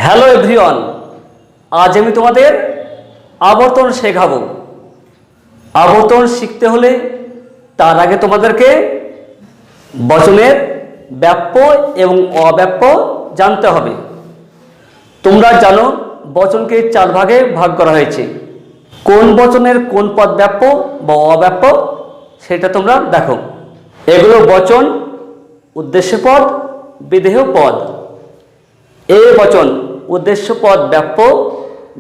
Hello everyone, আজ আমি তোমাদের আবর্তন শেখাবো। আবর্তন শিখতে হলে তার আগে তোমাদেরকে বচনের ব্যাপ্য এবং অব্যাপ্য জানতে হবে। তোমরা জানো বচনকে 4 ভাগে ভাগ করা হয়েছে। কোন বচনের কোন পদ ব্যাপ্য বা অব্যাপ্য সেটা তোমরা দেখো। এগুলো বচন, উদ্দেশ্য পদ, বিধেয় পদ। এ বচন উদ্দেশ্য পদ ব্যাপ্য,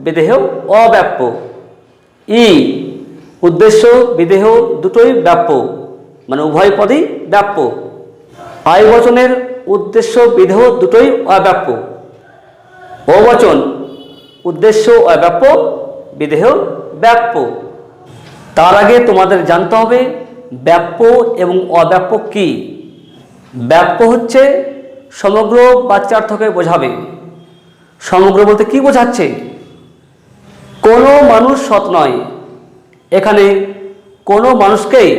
বিধেয় অব্যাপ্য। ই উদ্দেশ্য বিধেয় দুটোই ব্যাপ্য, মানে উভয় পদই ব্যাপ্য। আই বচনের উদ্দেশ্য বিধেয় দুটোই অব্যাপ্য। ও বচন উদ্দেশ্য অব্যাপ্য, বিধেয় ব্যাপ্য। তার আগে তোমাদের জানতে হবে ব্যাপ্য এবং অব্যাপ্য কি। ব্যাপ্য হচ্ছে সমগ্র বাচ্যার্থকে বোঝাবে। সমগ্র বলতে কি বোঝাচ্ছে? কোনো মানুষ সৎ নয়। এখানে কোনো মানুষকেই,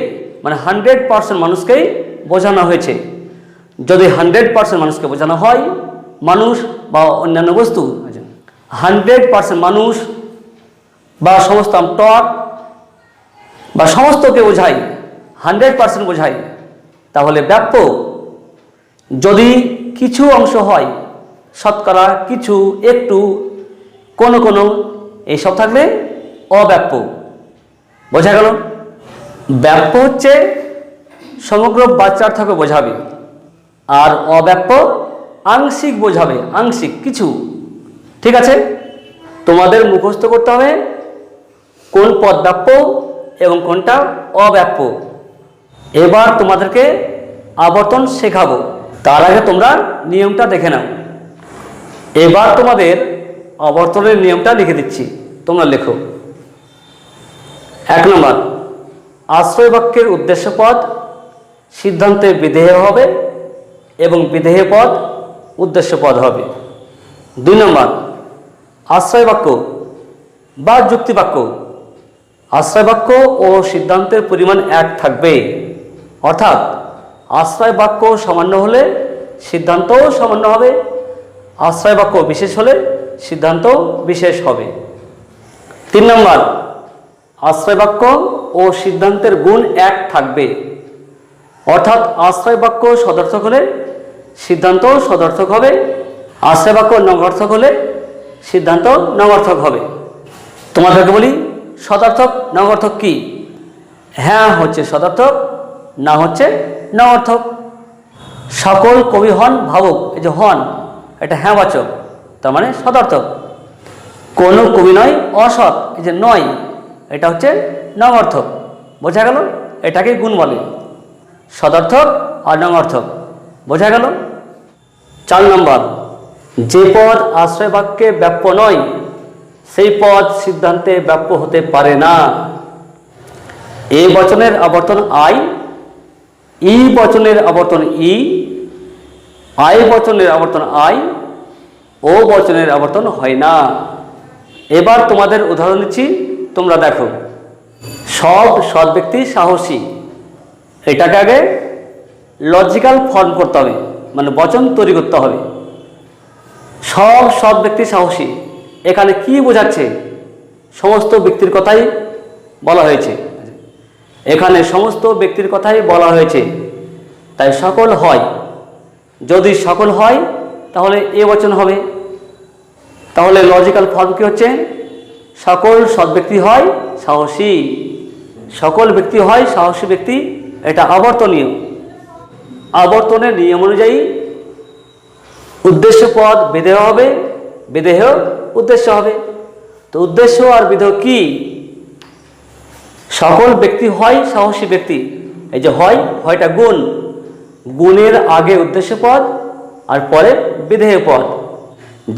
মানে 100% মানুষকেই বোঝানো হয়েছে। যদি 100% মানুষকে বোঝানো হয়, মানুষ বা অন্যান্য বস্তু, 100% মানুষ বা সমস্ত টক বা সমস্তকে বোঝায়, 100% বোঝায়, তাহলে ব্যাপ্য। যদি কিছু অংশ হয়, শতকরা কিছু, একটু, কোনো এইসব থাকলে অব্যাপ্য। বোঝা গেল? ব্যাপ্য হচ্ছে সমগ্র বাচ্যার্থকে বোঝাবে, আর অব্যাপ্য আংশিক বোঝাবে, আংশিক কিছু। ঠিক আছে, তোমাদের মুখস্থ করতে হবে কোন পদ ব্যাপ্য এবং কোনটা অব্যাপ্য। এবার তোমাদেরকে আবর্তন শেখাবো। তার আগে তোমরা নিয়মটা দেখে নাও। এবার তোমাদের আবর্তনের নিয়মটা লিখে দিচ্ছি, তোমরা লেখো। 1 নম্বর, আশ্রয় বাক্যের উদ্দেশ্য পদ সিদ্ধান্তে বিধেয় হবে এবং বিধেয় পদ উদ্দেশ্য পদ হবে। 2 নম্বর, আশ্রয় বাক্য বা যুক্তি বাক্য, আশ্রয় বাক্য ও সিদ্ধান্তের পরিমাণ এক থাকবে। অর্থাৎ আশ্রয় বাক্য সামান্য হলে সিদ্ধান্তও সামান্য হবে, আশ্রয় বাক্য বিশেষ হলে সিদ্ধান্ত বিশেষ হবে। 3 নম্বর, আশ্রয় বাক্য ও সিদ্ধান্তের গুণ এক থাকবে। অর্থাৎ আশ্রয় বাক্য সদর্থক হলে সিদ্ধান্ত সদর্থক হবে, আশ্রয় বাক্য নগর্থক হলে সিদ্ধান্ত নগর্থক হবে। তোমাদেরকে বলি সদর্থক নগর্থক কি? হ্যাঁ হচ্ছে সদর্থক, না হচ্ছে নগর্থক। সকল কবি হন ভাবুক, এই যে হন এটা হ্যাঁ বাচক, তার মানে সদর্থক। কোনো কবি নয় অসৎ, এই যে নয় এটা হচ্ছে নগর্থক। বোঝা গেল? এটাকে গুণ বলে, সদর্থক আর নগর্থক। বোঝা গেল? 4 নম্বর, যে পদ আশ্রয় বাক্যে ব্যাপ্য নয় সেই পদ সিদ্ধান্তে ব্যাপ্য হতে পারে না। এ বচনের আবর্তন আই, ই বচনের আবর্তন ই, আই বচনের আবর্তন আই, ও বচনের আবর্তন হয় না। এবার তোমাদের উদাহরণ দিচ্ছি, তোমরা দেখো। সব সৎ ব্যক্তি সাহসী, এটাকে আগে লজিক্যাল ফর্ম করতে হবে, মানে বচন তৈরি করতে হবে। সব সৎ ব্যক্তি সাহসী, এখানে কি বোঝাচ্ছে? সমস্ত ব্যক্তির কথাই বলা হয়েছে। এখানে সমস্ত ব্যক্তির কথাই বলা হয়েছে, তাই সকল হয়। যদি সকল হয় তাহলে এ বচন হবে। তাহলে লজিক্যাল ফর্ম কি হচ্ছে? সকল সৎ ব্যক্তি হয় সাহসী, সকল ব্যক্তি হয় সাহসী ব্যক্তি। এটা আবর্তনীয়। আবর্তনের নিয়ম অনুযায়ী উদ্দেশ্য পদ বিধেয় হবে, বিধেয় উদ্দেশ্য হবে। তো উদ্দেশ্য আর বিধেয় কি? সকল ব্যক্তি হয় সাহসী ব্যক্তি, এই যে হয়টা গুণ, গুণের আগে উদ্দেশ্য পদ আর পরে বিধেয় পদ।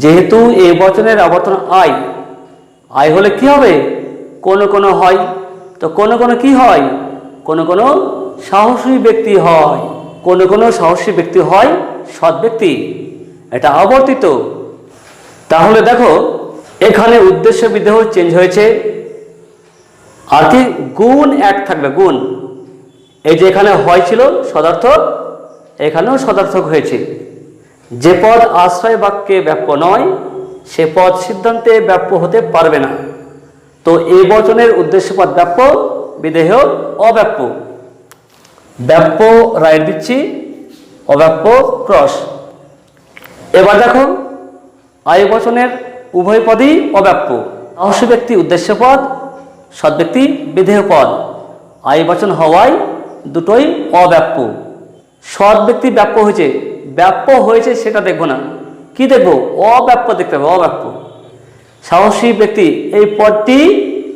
যেহেতু এই বচনের আবর্তন আই, আই হলে কি হবে? কোনো হয়। তো কোনো কি হয়? কোনো সাহসী ব্যক্তি হয়, কোনো সাহসী ব্যক্তি হয় সৎ ব্যক্তি। এটা আবর্তিত। তাহলে দেখো এখানে উদ্দেশ্য বিধেয় চেঞ্জ হয়েছে, আর কি গুণ এক থাকবে, গুণ। এই যে এখানে হয় ছিল সদার্থক, এখানেও সদার্থক হয়েছে। যে পদ আশ্রয় বাক্যে ব্যাপ্য নয় সে পদ সিদ্ধান্তে ব্যাপ্য হতে পারবে না। তো এই বচনের উদ্দেশ্য পদ ব্যাপ্য, বিধেয় অব্যাপ্য। ব্যাপ্য রাইট দিচ্ছি, অব্যাপ্য ক্রস। এবার দেখো আয় বচনের উভয় পদই অব্যাপ্য। সাহসী ব্যক্তি উদ্দেশ্য পদ, সৎ ব্যক্তি বিধেয় পদ। আয় বচন হওয়ায় দুটোই অব্যাপ্য। সৎ ব্যক্তি ব্যাপ্য হয়েছে সেটা দেখবো না, কি দেখবো? অব্যাপ্য দেখতে হবে, অব্যাপ্য। সাহসী ব্যক্তি এই পদটি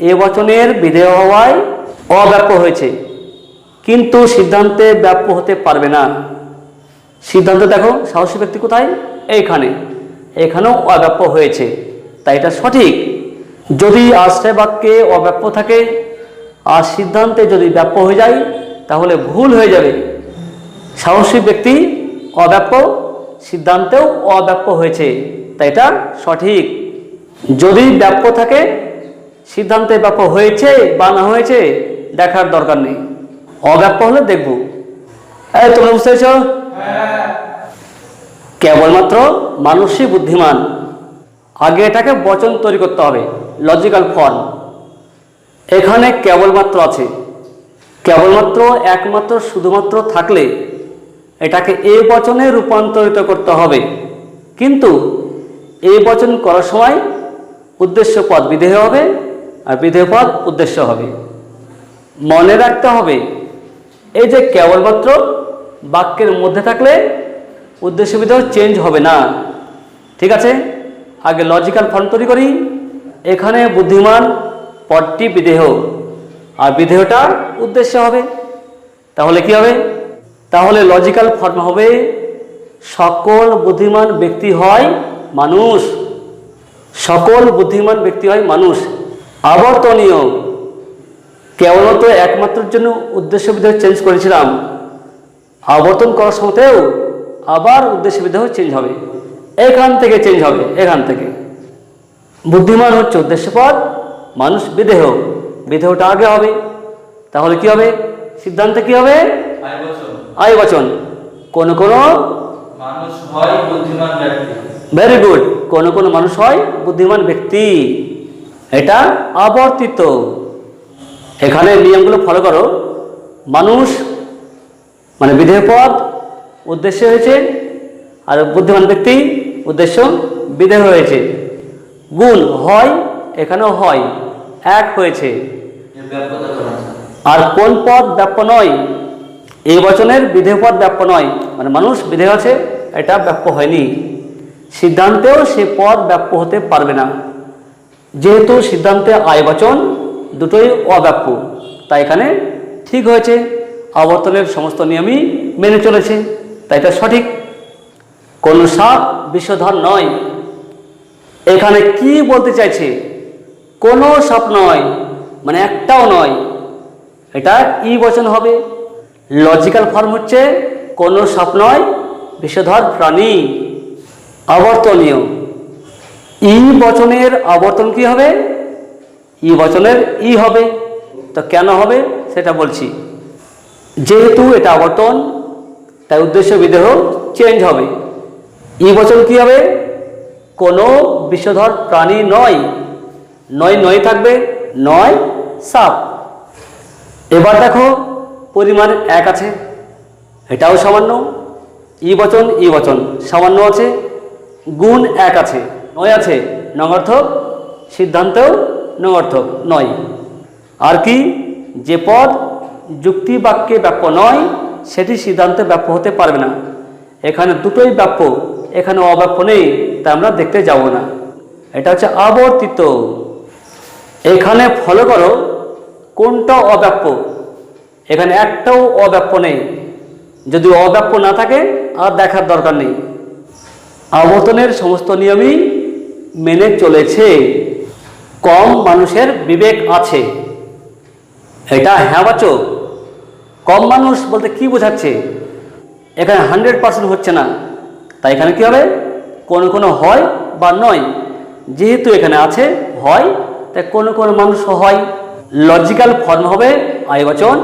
এ বচনের বিধেয় হওয়ায় অব্যাপ্য হয়েছে, কিন্তু সিদ্ধান্তে ব্যাপ্য হতে পারবে না। সিদ্ধান্ত দেখো সাহসী ব্যক্তি কোথায়? এইখানে, এখানেও অব্যাপ্য হয়েছে, তাই এটা সঠিক। যদি আশ্রয় বাক্যে অব্যাপ্য থাকে আর সিদ্ধান্তে যদি ব্যাপ্য হয়ে যায় তাহলে ভুল হয়ে যাবে। সাহসী ব্যক্তি অব্যাপ্য, সিদ্ধান্তেও অব্যাপ্য হয়েছে, তাই এটা সঠিক। যদি ব্যাপ্য থাকে, সিদ্ধান্তে ব্যাপ্য হয়েছে বা না হয়েছে দেখার দরকার নেই, অব্যাপ্য হলে দেখব। এই তোমরা বুঝতে পেরেছ? কেবলমাত্র মানুষই বুদ্ধিমান। আগে এটাকে বচন তৈরি করতে হবে, লজিক্যাল ফর্ম। এখানে কেবলমাত্র আছে, কেবলমাত্র একমাত্র শুধুমাত্র থাকলে এটাকে এ বচনে রূপান্তরিত করতে হবে, কিন্তু এই বচন করার সময় উদ্দেশ্য পদ বিধেয় হবে আর বিধেয় পদ উদ্দেশ্য হবে। মনে রাখতে হবে এই যে কেবলমাত্র বাক্যের মধ্যে থাকলে উদ্দেশ্য বিধেয় চেঞ্জ হবে না, ঠিক আছে? আগে লজিক্যাল ফর্ম তৈরি করি। এখানে বুদ্ধিমান পদটি বিধেয় আর বিধেয়টা উদ্দেশ্য হবে, তাহলে কি হবে? তাহলে লজিক্যাল ফর্ম হবে সকল বুদ্ধিমান ব্যক্তি হয় মানুষ। সকল বুদ্ধিমান ব্যক্তি হয় মানুষ। আবর্তনীয়, কেবলমাত্র একমাত্রের জন্য উদ্দেশ্য বিধেয় চেঞ্জ করেছিলাম, আবর্তন করার সময়তেও আবার উদ্দেশ্য বিধেয় চেঞ্জ হবে, এখান থেকে চেঞ্জ হবে, এখান থেকে। বুদ্ধিমান হচ্ছে উদ্দেশ্য পদ, মানুষ বিধেয়, বিধেয়টা আগে হবে, তাহলে কি হবে? সিদ্ধান্তে কি হবে? আয় বচন। কোন কোন মানুষ হয় বুদ্ধিমান ব্যক্তি। ভেরি গুড, কোন কোন মানুষ হয় বুদ্ধিমান ব্যক্তি, এটা আবর্তিত। এখানে নিয়মগুলো ফলো করো। মানুষ মানে বিধেয় পদ উদ্দেশ্য হয়েছে, আর বুদ্ধিমান ব্যক্তি উদ্দেশ্য বিধেয় হয়েছে। গুণ হয়, এখানেও হয়, এক হয়েছে। আর কোন পদ ব্যাপ্য নয়? এই বচনের বিধেয় পদ ব্যাপ্য নয়, মানে মানুষ বিধেয় আছে, এটা ব্যাপ্য হয়নি। সিদ্ধান্তেও সে পদ ব্যাপ্য হতে পারবে না, যেহেতু সিদ্ধান্তে আয় বচন দুটোই অব্যাপ্য, তাই এখানে ঠিক হয়েছে। আবর্তনের সমস্ত নিয়মই মেনে চলেছে, তাই এটা সঠিক। কোন সাপ বিষধর নয়, এখানে কি বলতে চাইছে? কোনো সাপ নয়, মানে একটাও নয়, এটা ই বচন হবে। লজিক্যাল ফর্ম হচ্ছে কোনো সাপ নয় বিষধর প্রাণী। আবর্তনীয়, ই বচনের আবর্তন কি হবে? ই বচনের ই হবে। তো কেন হবে সেটা বলছি। যেহেতু এটা আবর্তন, তাই উদ্দেশ্য বিধেয় চেঞ্জ হবে। ই বচন কি হবে? কোনো বিষধর প্রাণী নয়, নয় নয় থাকবে, নয় সাপ। এবার দেখো পরিমাণ এক আছে, এটাও সামান্য। ই বচন সামান্য আছে। গুণ এক আছে, নয় আছে, নঙার্থক। সিদ্ধান্তেও নঙার্থক নয়। আর কি? যে পদ যুক্তি বাক্যে ব্যাপ্য নয় সেটি সিদ্ধান্তে ব্যাপ্য হতে পারবে না। এখানে দুটোই ব্যাপ্য, এখানে অব্যাপ্য নেই, তা আমরা দেখতে যাব না। এটা হচ্ছে আবর্তিত। এখানে ফলো করো কোনটা অব্যাপ্য। এখানে একটাও অব্যাপ্য নেই, যদি অব্যাপ্য না থাকে আর দেখার দরকার নেই। আবর্তনের সমস্ত নিয়মই মেনে চলেছে। কম মানুষের বিবেক আছে, এটা হ্যাঁবাচক। কম মানুষ বলতে কি বোঝাচ্ছে? এখানে 100% হচ্ছে না, তাই এখানে কি হবে? কোনো কোনো হয় বা নয়। যেহেতু এখানে আছে হয়, তাই কোনো কোনো মানুষ হয়। লজিক্যাল ফর্ম হবে আয় বচন।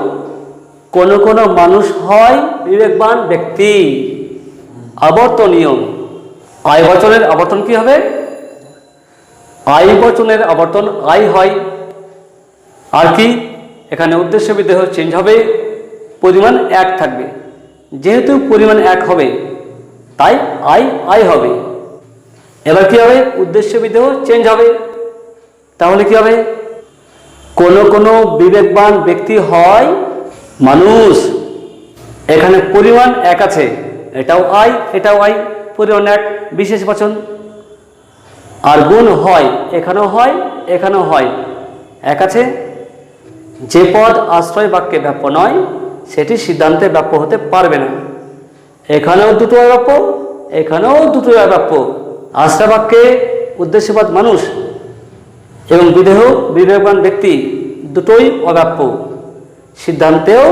কোনো কোনো মানুষ হয় বিবেকবান ব্যক্তি। আবর্তনীয়, আয় বচনের আবর্তন কি হবে? আই বচনের আবর্তন আই হয়। আর কি এখানে উদ্দেশ্য বিদেহ চেঞ্জ হবে, পরিমাণ এক থাকবে। যেহেতু পরিমাণ এক হবে তাই আই আই হবে। এবার কি হবে, উদ্দেশ্য বিদেহ চেঞ্জ হবে। তাহলে কি হবে, কোন বিবেকবান ব্যক্তি হয় মানুষ। এখানে পরিমাণ এক আছে, এটাও আই এটাও আই, পরিমাণ এক, বিশেষ বচন। আর গুণ হয়, এখানেও হয় এখানেও হয়, এক আছে। যে পদ আশ্রয় বাক্যে ব্যাপ্য নয় সেটি সিদ্ধান্তে ব্যাপ্য হতে পারবে না। এখানেও দুটো অব্যাপ্য, এখানেও দুটো অব্যাপ্য। আশ্রয় বাক্যে উদ্দেশ্যপদ মানুষ এবং বিদেহ বিবেকবান ব্যক্তি দুটোই অব্যাপ্য, সিদ্ধান্তেও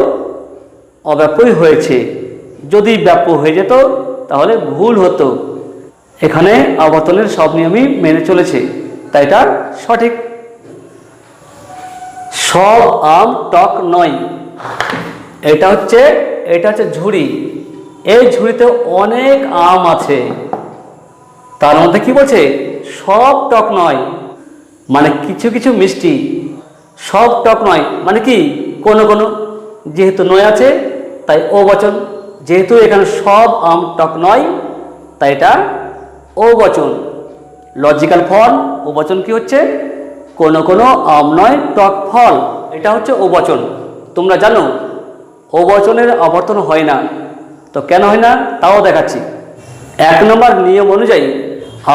অব্যাপ্যই হয়েছে। যদি ব্যাপ্য হয়ে যেত তাহলে ভুল হতো। এখানে আবর্তনের সব নিয়মই মেনে চলেছে, তাই এটা সঠিক। সব আম টক নয়, এটা হচ্ছে ঝুড়ি। এই ঝুড়িতে অনেক আম আছে, তার মধ্যে কি বলছে, সব টক নয়, মানে কিছু কিছু মিষ্টি। সব টক নয় মানে কি, কোনো যেহেতু নয় আছে তাই ও বচন। যেহেতু এখানে সব আম টক নয় তাই এটা ও বচন। লজিক্যাল ফল ও বচন কি হচ্ছে, কোনো আম নয় টক ফল, এটা হচ্ছে ও বচন। তোমরা জানো ও বচনের আবর্তন হয় না, তো কেন হয় না তাও দেখাচ্ছি। 1 নম্বর নিয়ম অনুযায়ী,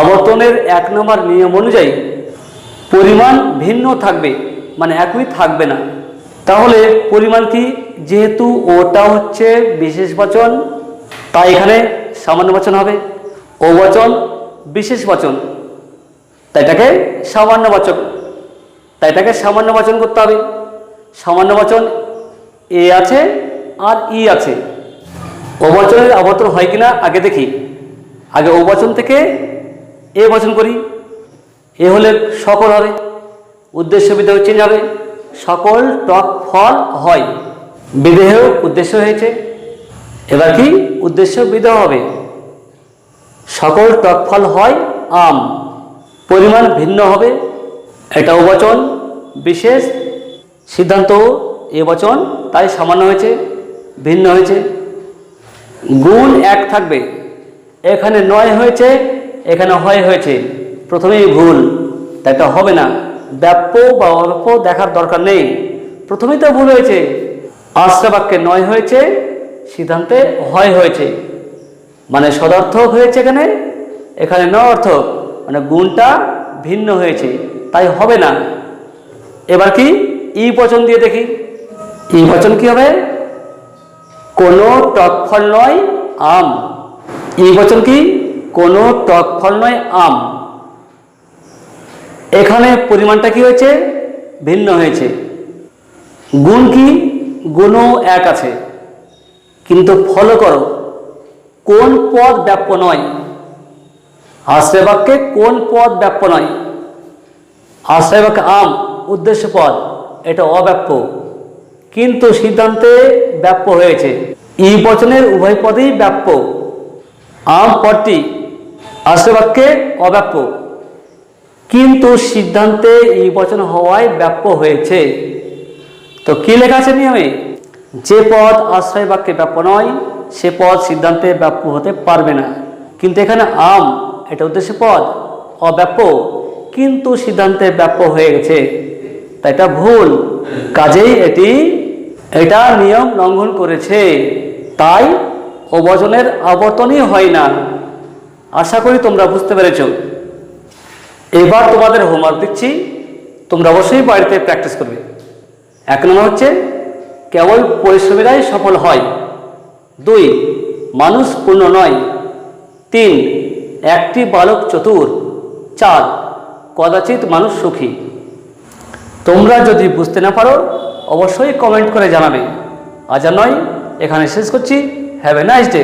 আবর্তনের 1 নম্বর নিয়ম অনুযায়ী পরিমাণ ভিন্ন থাকবে, মানে একই থাকবে না। তাহলে পরিমাণ কি, যেহেতু ওটা হচ্ছে বিশেষ বচন তাই এখানে সামান্য বচন হবে। ও বচন বিশেষ বচন তাই এটাকে সামান্য বচন, তাই এটাকে সামান্য বচন করতে হবে। সামান্য বচন এ আছে আর ই আছে। ও বচনের আবর্তন হয় কিনা আগে দেখি। আগে ও বচন থেকে এ বচন করি। এ হলে সকল হবে, উদ্দেশ্য বিদেহ চেঞ্জ হবে। সকল টক ফল হয়, বিদেহ উদ্দেশ্য হয়েছে। এবার কি উদ্দেশ্য বিদেহ হবে, সকল টক ফল হয় আম। পরিমাণ ভিন্ন হবে, এটা ও বচন বিশেষ, সিদ্ধান্ত এ বচন তাই সামান্য হয়েছে, ভিন্ন হয়েছে। গুণ এক থাকবে, এখানে নয় হয়েছে এখানে হয় হয়েছে, প্রথমেই ভুল, তাই এটা হবে না। ব্যাপ্য বা অব্যাপ্য দেখার দরকার নেই, প্রথমেই তো ভুল হয়েছে। আশ্রয় বাক্যে নয় হয়েছে, সিদ্ধান্তে হয় হয়েছে, মানে সদর্থক হয়েছে। এখানে ন অর্থক, মানে গুণটা ভিন্ন হয়েছে তাই হবে না। এবার কি ই বচন দিয়ে দেখি। ই বচন কি হবে, কোনো টক ফল নয় আম। ই বচন কি, কোনো টক ফল নয় আম। এখানে পরিমাণটা কি হয়েছে, ভিন্ন হয়েছে। গুণ কি, গুণও এক আছে, কিন্তু ফলো করো কোন পদ ব্যাপ্য নয়। আশ্রয় বাক্যে কোন পদ ব্যাপ্য নয়, আশ্রয় বাক্যে আম উদ্দেশ্য পদ এটা অব্যাপ্য, কিন্তু সিদ্ধান্তে ব্যাপ্য হয়েছে। ই বচনের উভয় পদেই ব্যাপ্য। আম পদটি আশ্রয় বাক্যে অব্যাপ্য, কিন্তু সিদ্ধান্তে ই বচন হওয়ায় ব্যাপ্য হয়েছে। তো কি লেখা আছে নিয়মে, যে পদ আশ্রয় বাক্যে ব্যাপ্য নয় সে পদ সিদ্ধান্তে ব্যাপ্য হতে পারবে না। কিন্তু এখানে আম এটা উদ্দেশ্য পদ অব্যাপ্য, কিন্তু সিদ্ধান্তে ব্যাপ্য হয়ে গেছে, তাই এটা ভুল। কাজেই এটা নিয়ম লঙ্ঘন করেছে, তাই ও বচনের আবর্তনই হয় না। আশা করি তোমরা বুঝতে পেরেছ। এবার তোমাদের হোমওয়ার্ক দিচ্ছি, তোমরা অবশ্যই বাড়িতে প্র্যাকটিস করবে। 1 নম্বর হচ্ছে কেবল পরিশ্রমীরাই সফল হয়। 2 মানুষ পূর্ণ নয়। 3 একটি বালক চতুর। 4 কদাচিৎ মানুষ সুখী। তোমরা যদি বুঝতে না পারো অবশ্যই কমেন্ট করে জানাবে। আজ আর নয়, এখানে শেষ করছি। Have a nice day.